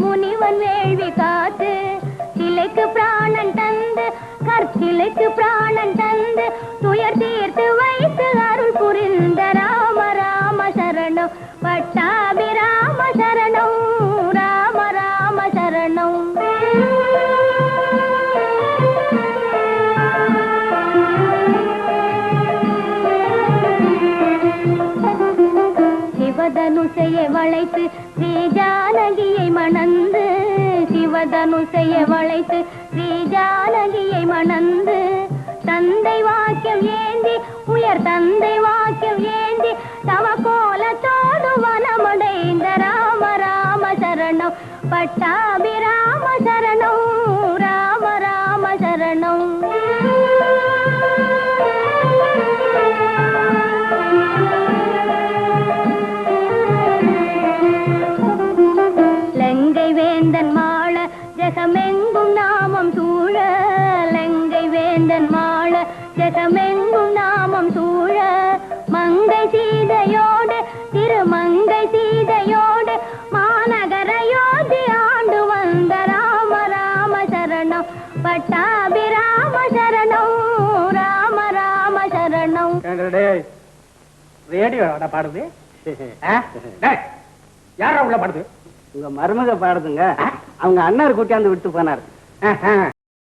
முனிவன் வேள்வி காத்து சிலைக்கு பிராணன் தந்து கற்சிலைக்கு பிராணன் தந்து துயர் தீர்த்து வைத்து அருள் புரிந்த ராம ராம சரணம் பட்டாபிராம சரணம் ராம ராம சரணம். சிவதனுசையை வளைத்து ஸ்ரீ ஜானகியை மணந்து சிவதனுசையை வளைத்து ஸ்ரீ ஜானகியை மணந்து தந்தை வாக்கியம் ஏந்தி உயர் தந்தை வாக்கியம் ஏந்தி தவ கோலத்தோடு வனமடைந்த ராம ராம சரணம் பட்டாபிராம சரணம் ராம ராம சரணம். லங்கை வேந்தன் மாள ஜெகமெங்கும் நாமம் சூழ லங்கை வேந்தன் மாள ஜெகமெங்கும் நாமம் சூழ மங்கை சீதையோடு திருமங்கை சீதையோடு மாநகர யோதி ஆண்டு வந்த ராம ராம சரணம் பட்டாபிராம சரணம் ராம ராம சரணம். ரேடியோ பாடுது யாரா உள்ள பாடுது? உங்க மருமக பாடுதுங்க. அவங்க அண்ணார் கூட்டியாந்து விட்டு போனார்.